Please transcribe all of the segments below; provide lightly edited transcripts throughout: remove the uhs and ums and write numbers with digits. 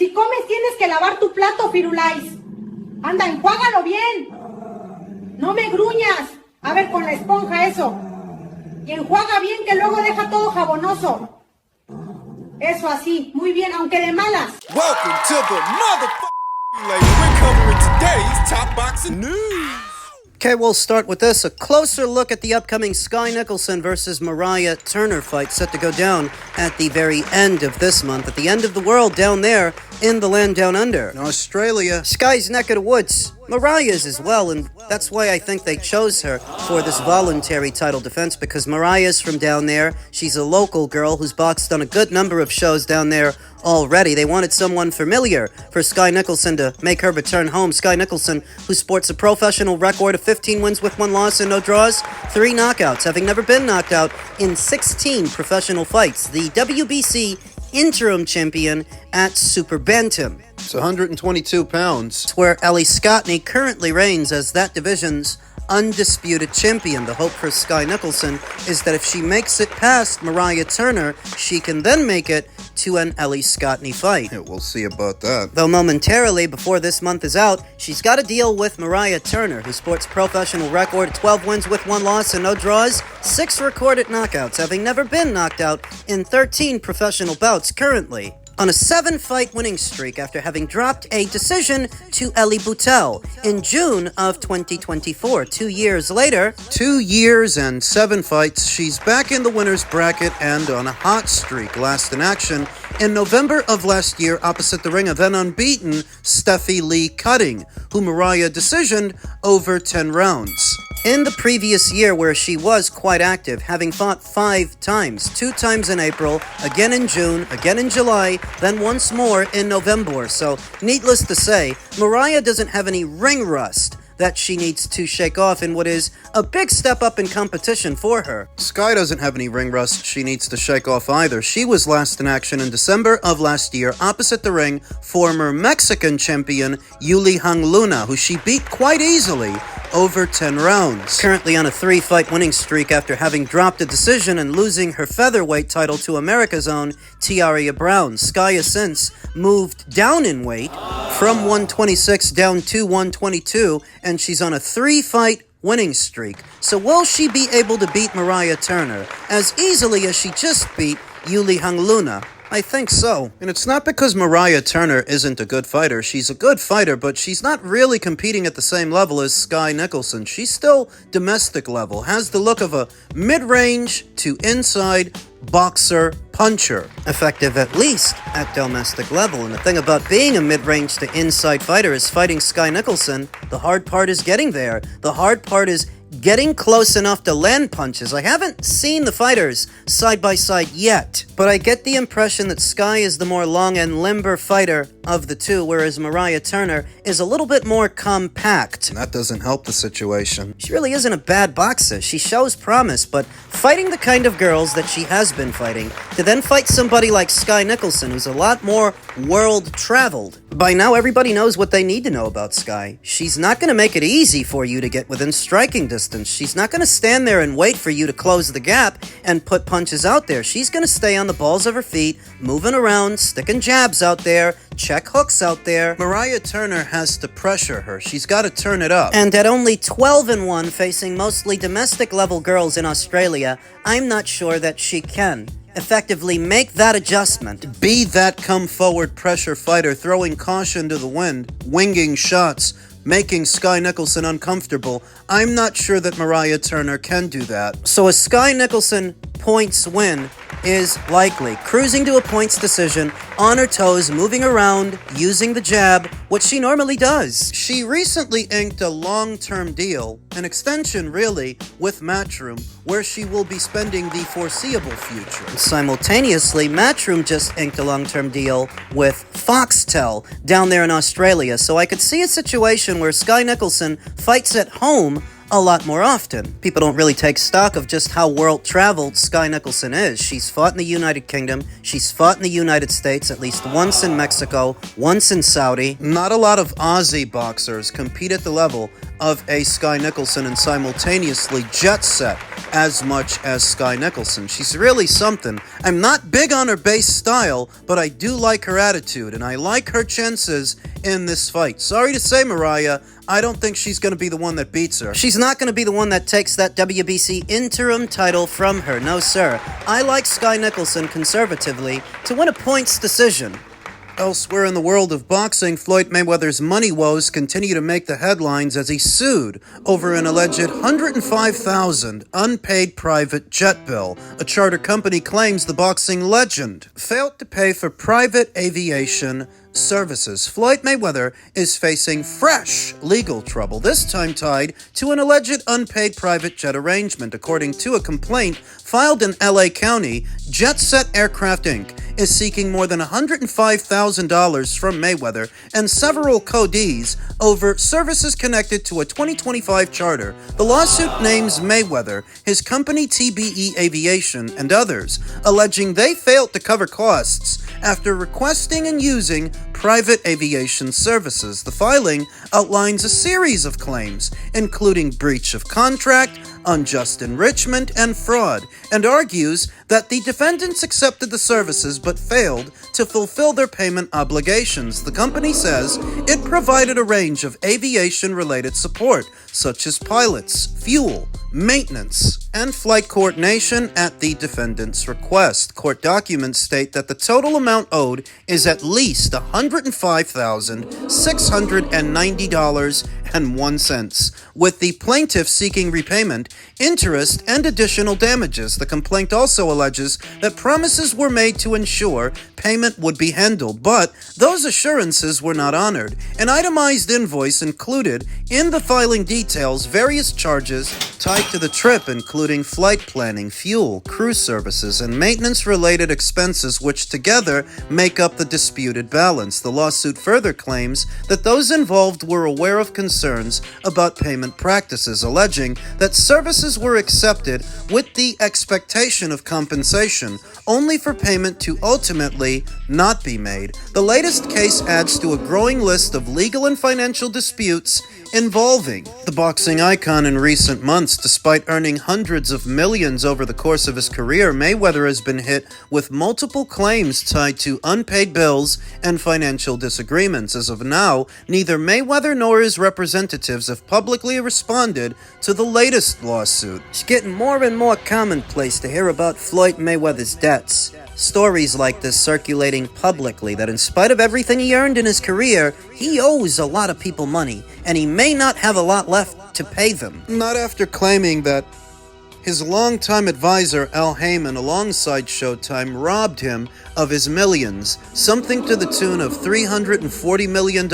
Si comes tienes que lavar tu plato, Firulais. Anda, enjuágalo bien. No me gruñas. A ver, con la esponja eso. Y enjuaga bien que luego deja todo jabonoso. Eso así, muy bien, aunque de malas. Welcome to the motherfucking we're covering today's top boxing news. Okay, we'll start with this. A closer look at the upcoming Skye Nicolson versus Mariah Turner fight set to go down at the very end of this month, at the end of the world down there in the land down under. In Australia, Skye's neck of the woods. Mariah's as well, and that's why I think they chose her for this voluntary title defense, because Mariah's from down there. She's a local girl who's boxed on a good number of shows down there already. They wanted someone familiar for Skye Nicolson to make her return home. Skye Nicolson, who sports a professional record of 15 wins with 1 loss and no draws, 3 knockouts, having never been knocked out in 16 professional fights. The WBC interim champion at Super Bantam. It's 122 pounds. It's where Ellie Scottney currently reigns as that division's undisputed champion. The hope for Skye Nicolson is that if she makes it past Mariah Turner, she can then make it to an Ellie Scottney fight. Yeah, we'll see about that. Though momentarily, before this month is out, she's got to deal with Mariah Turner, who sports professional record 12 wins with 1 loss and no draws, 6 recorded knockouts, having never been knocked out in 13 professional bouts currently. On a 7-fight winning streak after having dropped a decision to Ellie Boutel in June of 2024. 2 years later, 2 years and 7 fights, she's back in the winner's bracket and on a hot streak. Last in action in November of last year opposite the ring of then unbeaten Steffi Lee Cutting, who Mariah decisioned over 10 rounds. In the previous year, where she was quite active, having fought 5 times, 2 times in April, again in June, again in July, then once more in November. So, needless to say, Mariah doesn't have any ring rust that she needs to shake off in what is a big step up in competition for her. Skye doesn't have any ring rust she needs to shake off either. She was last in action in December of last year opposite the ring former Mexican champion Yuli Hang Luna, who she beat quite easily over 10 rounds. Currently on a 3-fight winning streak after having dropped a decision and losing her featherweight title to America's own Tiaria Brown. Skye has since moved down in weight from 126 down to 122, and she's on a 3-fight winning streak. So will she be able to beat Mariah Turner as easily as she just beat Yuli Hang Luna? I think so. And it's not because Mariah Turner isn't a good fighter. She's a good fighter, but she's not really competing at the same level as Skye Nicolson. She's still domestic level, has the look of a mid-range to inside boxer puncher. Effective at least at domestic level. And the thing about being a mid-range to inside fighter is fighting Skye Nicolson. The hard part is getting there. The hard part is getting close enough to land punches. I haven't seen the fighters side by side yet, but I get the impression that Skye is the more long and limber fighter of the two, whereas Mariah Turner is a little bit more compact. And that doesn't help the situation. She really isn't a bad boxer. She shows promise, but fighting the kind of girls that she has been fighting, to then fight somebody like Skye Nicolson, who's a lot more world-traveled. By now, everybody knows what they need to know about Skye. She's not going to make it easy for you to get within striking distance. She's not going to stand there and wait for you to close the gap and put punches out there. She's going to stay on the balls of her feet, moving around, sticking jabs out there, check hooks out there. Mariah Turner has to pressure her. She's got to turn it up. And at only 12-1, facing mostly domestic-level girls in Australia, I'm not sure that she can effectively make that adjustment. Be that come-forward pressure fighter, throwing caution to the wind, winging shots, making Skye Nicolson uncomfortable. I'm not sure that Mariah Turner can do that. So a Skye Nicolson points win is likely. Cruising to a points decision, on her toes, moving around, using the jab, what she normally does. She recently inked a long-term deal, an extension really, with Matchroom, where she will be spending the foreseeable future. And simultaneously, Matchroom just inked a long-term deal with Foxtel down there in Australia, so I could see a situation where Skye Nicolson fights at home a lot more often. People don't really take stock of just how world-traveled Skye Nicolson is. She's fought in the United Kingdom, she's fought in the United States, at least once in Mexico, once in Saudi. Not a lot of Aussie boxers compete at the level of a Skye Nicolson and simultaneously jet set as much as Skye Nicolson. She's really something. I'm not big on her base style, but I do like her attitude, and I like her chances in this fight. Sorry to say, Mariah, I don't think she's going to be the one that beats her. She's not going to be the one that takes that WBC interim title from her. No, sir. I like Skye Nicolson conservatively to win a points decision. Elsewhere in the world of boxing, Floyd Mayweather's money woes continue to make the headlines as he sued over an alleged $105,000 unpaid private jet bill. A charter company claims the boxing legend failed to pay for private aviation services. Floyd Mayweather is facing fresh legal trouble, this time tied to an alleged unpaid private jet arrangement. According to a complaint filed in LA County, Jet Set Aircraft Inc. is seeking more than $105,000 from Mayweather and several codees over services connected to a 2025 charter. The lawsuit names Mayweather, his company TBE Aviation, and others, alleging they failed to cover costs after requesting and using private aviation services. The filing outlines a series of claims, including breach of contract, unjust enrichment, and fraud, and argues that the defendants accepted the services but failed to fulfill their payment obligations. The company says it provided a range of aviation-related support, such as pilots, fuel, maintenance, and flight coordination at the defendant's request. Court documents state that the total amount owed is at least $105,690.01, with the plaintiff seeking repayment, interest, and additional damages. The complaint also alleges that promises were made to ensure payment would be handled, but those assurances were not honored. An itemized invoice included in the filing details various charges tied to the trip, including flight planning, fuel, crew services, and maintenance-related expenses, which together make up the disputed balance. The lawsuit further claims that those involved were aware of concerns about payment practices, alleging that services were accepted with the expectation of compensation, only for payment to ultimately not be made. The latest case adds to a growing list of legal and financial disputes involving the boxing icon in recent months. Despite earning hundreds of millions over the course of his career, Mayweather has been hit with multiple claims tied to unpaid bills and financial disagreements. As of now, neither Mayweather nor his representatives have publicly responded to the latest lawsuit. It's getting more and more commonplace to hear about Floyd Mayweather's debts. Stories like this circulating publicly that in spite of everything he earned in his career, he owes a lot of people money, and he may not have a lot left to pay them. Not after claiming that his longtime advisor, Al Heyman, alongside Showtime, robbed him of his millions, something to the tune of $340 million.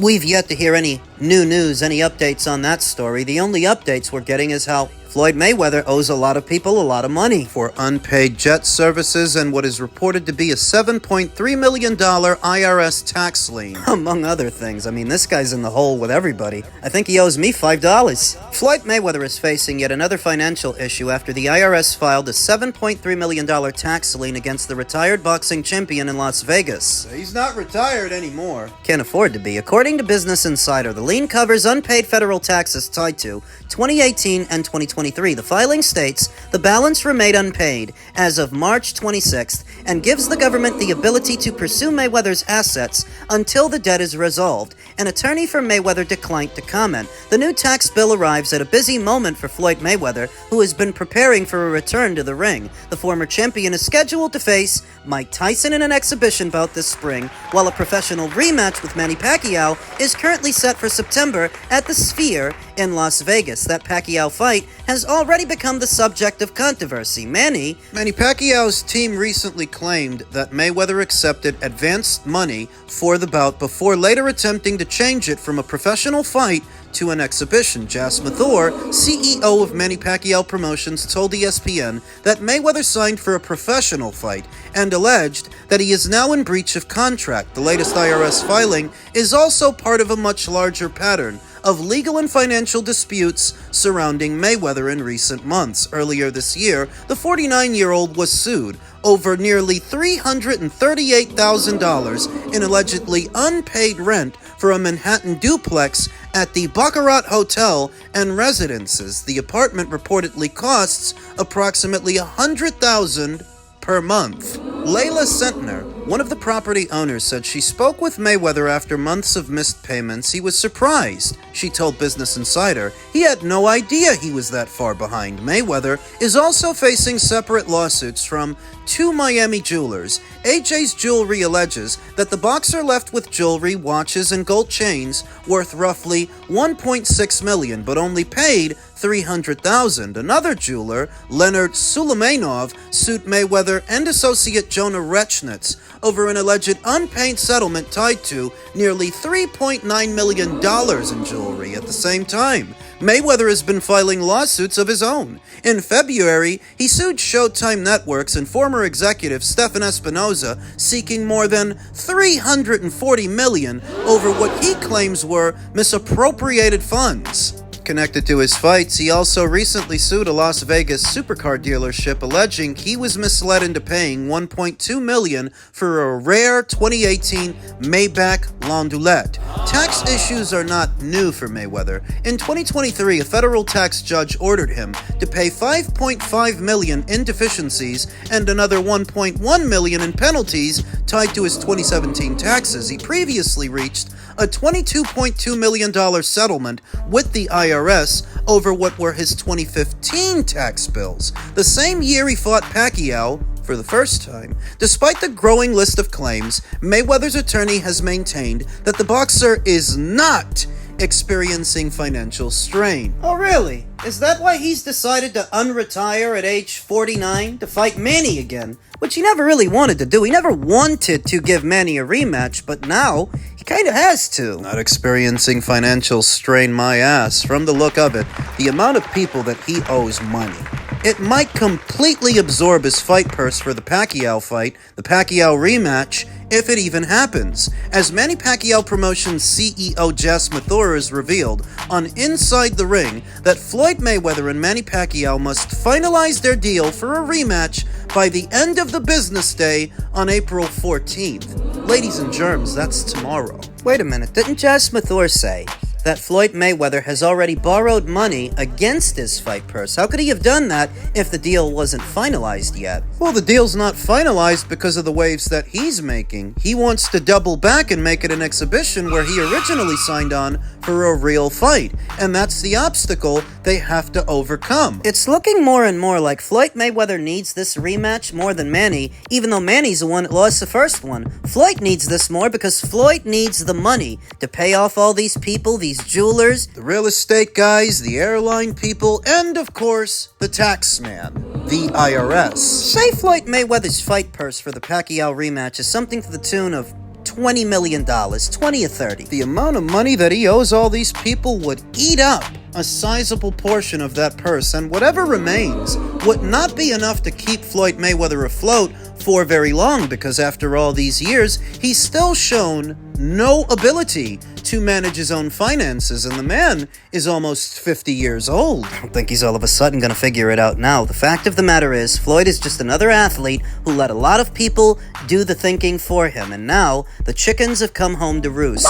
We've yet to hear any new news, any updates on that story. The only updates we're getting is how Floyd Mayweather owes a lot of people a lot of money for unpaid jet services and what is reported to be a $7.3 million IRS tax lien, among other things. I mean, this guy's in the hole with everybody. I think he owes me $5. Floyd Mayweather is facing yet another financial issue after the IRS filed a $7.3 million tax lien against the retired boxing champion in Las Vegas. He's not retired anymore. Can't afford to be. According to Business Insider, the lien covers unpaid federal taxes tied to 2018 and 2023. The filing states the balance remained unpaid as of March 26th and gives the government the ability to pursue Mayweather's assets until the debt is resolved. An attorney for Mayweather declined to comment. The new tax bill arrives at a busy moment for Floyd Mayweather, who has been preparing for a return to the ring. The former champion is scheduled to face Mike Tyson in an exhibition bout this spring, while a professional rematch with Manny Pacquiao is currently set for September at the Sphere in Las Vegas. That Pacquiao fight has already become the subject of controversy. Manny Pacquiao's team recently claimed that Mayweather accepted advanced money for the bout before later attempting to change it from a professional fight to an exhibition. Jasmine Thor, CEO of Manny Pacquiao Promotions, told ESPN that Mayweather signed for a professional fight and alleged that he is now in breach of contract. The latest IRS filing is also part of a much larger pattern of legal and financial disputes surrounding Mayweather in recent months. Earlier this year, the 49-year-old was sued over nearly $338,000 in allegedly unpaid rent for a Manhattan duplex at the Baccarat Hotel and Residences. The apartment reportedly costs approximately $100,000 per month. Layla Sentner, one of the property owners, said she spoke with Mayweather after months of missed payments. He was surprised. She told Business Insider he had no idea he was that far behind. Mayweather is also facing separate lawsuits from two Miami jewelers. AJ's Jewelry alleges that the boxer left with jewelry, watches, and gold chains worth roughly $1.6 million, but only paid $300,000. Another jeweler, Leonard Suleymanov, sued Mayweather and associate Jonah Rechnitz over an alleged unpaid settlement tied to nearly $3.9 million in jewelry. At the same time, Mayweather has been filing lawsuits of his own. In February, he sued Showtime Networks and former executive Stefan Espinoza, seeking more than $340 million over what he claims were misappropriated funds. Connected to his fights, he also recently sued a Las Vegas supercar dealership alleging he was misled into paying $1.2 million for a rare 2018 MAYPAC Landaulet. Tax issues are not new for Mayweather. In 2023, a federal tax judge ordered him to pay $5.5 million in deficiencies and another $1.1 million in penalties tied to his 2017 taxes. He previously reached a $22.2 million settlement with the IRS over what were his 2015 tax bills. The same year he fought Pacquiao for the first time. Despite the growing list of claims, Mayweather's attorney has maintained that the boxer is not experiencing financial strain. Oh, really? Is that why he's decided to unretire at age 49 to fight Manny again? Which he never really wanted to do. He never wanted to give Manny a rematch, but now he kind of has to. Not experiencing financial strain, my ass. From the look of it, the amount of people that he owes money, it might completely absorb his fight purse for the Pacquiao fight, the Pacquiao rematch, if it even happens. As Manny Pacquiao Promotions CEO Jas Mathura has revealed on Inside the Ring that Floyd Mayweather and Manny Pacquiao must finalize their deal for a rematch by the end of the business day on April 14th. Ladies and germs, that's tomorrow. Wait a minute, didn't Jas Mathura say that Floyd Mayweather has already borrowed money against his fight purse? How could he have done that if the deal wasn't finalized yet? Well, the deal's not finalized because of the waves that he's making. He wants to double back and make it an exhibition where he originally signed on for a real fight, and that's the obstacle they have to overcome. It's looking more and more like Floyd Mayweather needs this rematch more than Manny, even though Manny's the one that lost the first one. Floyd needs this more because Floyd needs the money to pay off all these people, these jewelers, the real estate guys, the airline people, and of course, the tax man, the IRS. Say Floyd Mayweather's fight purse for the Pacquiao rematch is something to the tune of $20 million, 20 or 30. The amount of money that he owes all these people would eat up a sizable portion of that purse, and whatever remains would not be enough to keep Floyd Mayweather afloat for very long, because after all these years, he's still shown no ability to manage his own finances, and the man is almost 50 years old. I don't think he's all of a sudden gonna figure it out now. The fact of the matter is, Floyd is just another athlete who let a lot of people do the thinking for him, and now the chickens have come home to roost.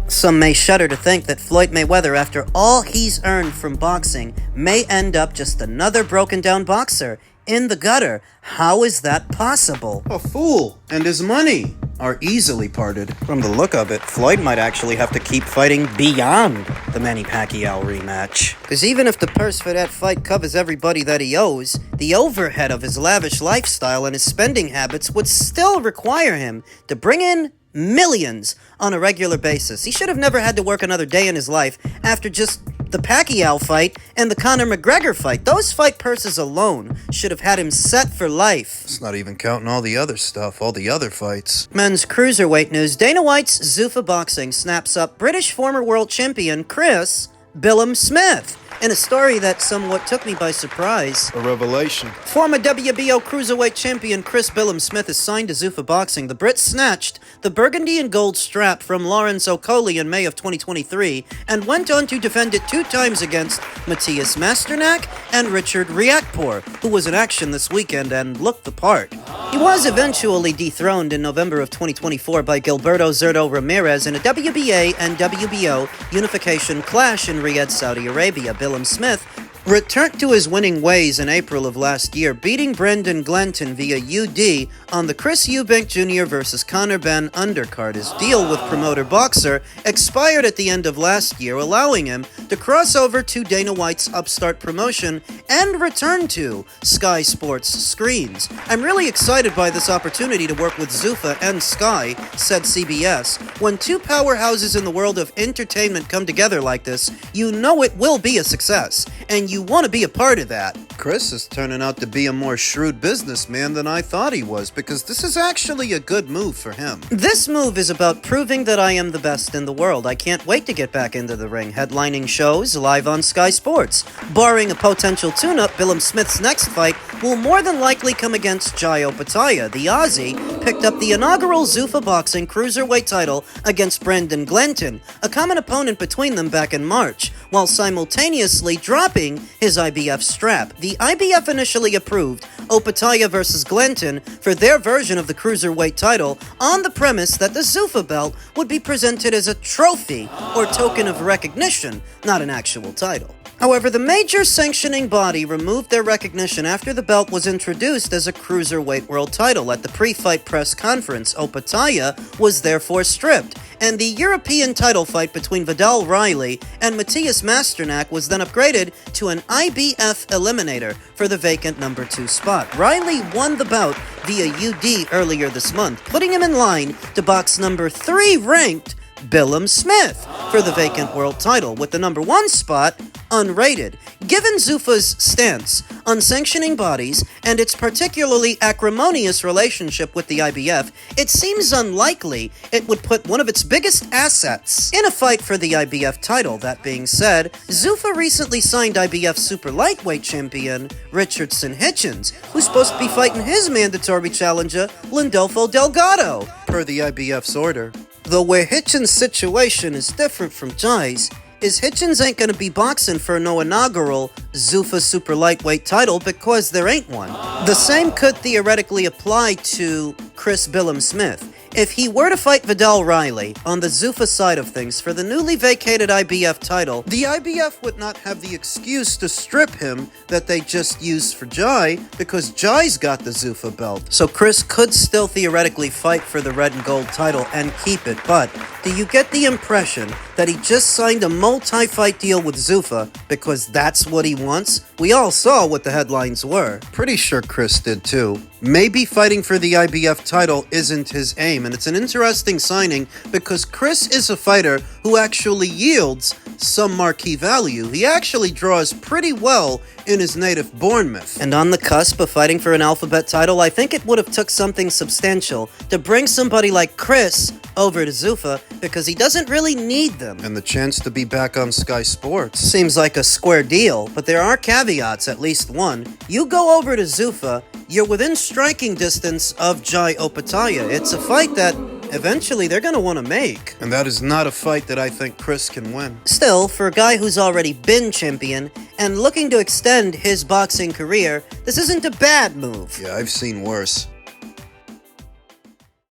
Some may shudder to think that Floyd Mayweather, after all he's earned from boxing, may end up just another broken down boxer in the gutter. How is that possible? A fool and his money are easily parted. From the look of it, Floyd might actually have to keep fighting beyond the Manny Pacquiao rematch. Because even if the purse for that fight covers everybody that he owes, the overhead of his lavish lifestyle and his spending habits would still require him to bring in millions on a regular basis. He should have never had to work another day in his life after just the Pacquiao fight and the Conor McGregor fight. Those fight purses alone should have had him set for life. It's not even counting all the other stuff, all the other fights. Men's cruiserweight news. Dana White's Zuffa Boxing snaps up British former world champion Chris Billam-Smith In a story that somewhat took me by surprise, A revelation. former WBO Cruiserweight champion Chris Billam-Smith is signed to Zuffa Boxing. The Brit snatched the burgundy and gold strap from Lawrence Okolie in May of 2023 and went on to defend it 2 times against Matthias Masternak and Richard Riakporhe, who was in action this weekend and looked the part. He was eventually dethroned in November of 2024 by Gilberto Zurdo Ramirez in a WBA and WBO unification clash in Riyadh, Saudi Arabia. Billam-Smith returned to his winning ways in April of last year, beating Brendan Glenton via UD on the Chris Eubank Jr. vs. Conor Benn undercard. His deal with promoter Boxer expired at the end of last year, allowing him to cross over to Dana White's upstart promotion and return to Skye Sports screens. "I'm really excited by this opportunity to work with Zuffa and Skye," said CBS. "When 2 powerhouses in the world of entertainment come together like this, you know it will be a success, and you want to be a part of that." Chris is turning out to be a more shrewd businessman than I thought he was, because this is actually a good move for him. "This move is about proving that I am the best in the world. I can't wait to get back into the ring, headlining shows live on Sky Sports. Barring a potential tune-up, Billam-Smith's next fight will more than likely come against Jai Opetaia. The Aussie picked up the inaugural Zuffa Boxing Cruiserweight title against Brendan Glenton, a common opponent between them back in March, while simultaneously dropping his IBF strap. The IBF initially approved Opetaia vs. Glenton for their version of the Cruiserweight title on the premise that the Zuffa belt would be presented as a trophy or token of recognition, not an actual title. However, the major sanctioning body removed their recognition after the belt was introduced as a Cruiserweight world title. At the pre-fight press conference, Opetaia was therefore stripped, and the European title fight between Vidal Riley and Matthias Masternak was then upgraded to an IBF eliminator for the vacant number 2 spot. Riley won the bout via UD earlier this month, putting him in line to box number 3 ranked Billam-Smith for the vacant world title, with the number 1 spot unrated. Given Zuffa's stance on sanctioning bodies and its particularly acrimonious relationship with the IBF, it seems unlikely it would put one of its biggest assets in a fight for the IBF title. That being said, Zuffa recently signed IBF super lightweight champion Richardson Hitchens, who's supposed to be fighting his mandatory challenger Lindolfo Delgado, per the IBF's order. Though where Hitchens' situation is different from Jai's, is Hitchens ain't gonna be boxing for no inaugural Zuffa super lightweight title because there ain't one. The same could theoretically apply to Chris Billam-Smith. If he were to fight Vidal Riley on the Zuffa side of things for the newly vacated IBF title, the IBF would not have the excuse to strip him that they just used for Jai, because Jai's got the Zuffa belt. So Chris could still theoretically fight for the red and gold title and keep it, but do you get the impression that he just signed a multi-fight deal with Zuffa because that's what he wants? We all saw what the headlines were. Pretty sure Chris did too. Maybe fighting for the IBF title isn't his aim, and it's an interesting signing because Chris is a fighter who actually yields some marquee value. He actually draws pretty well in his native Bournemouth. And on the cusp of fighting for an alphabet title, I think it would have took something substantial to bring somebody like Chris over to Zuffa, because he doesn't really need them. And the chance to be back on Sky Sports. Seems like a square deal, but there are caveats, at least one. You go over to Zuffa, you're within striking distance of Jai Opetaia. It's a fight that eventually they're going to want to make. And that is not a fight that I think Chris can win. Still, for a guy who's already been champion and looking to extend his boxing career, this isn't a bad move. Yeah, I've seen worse.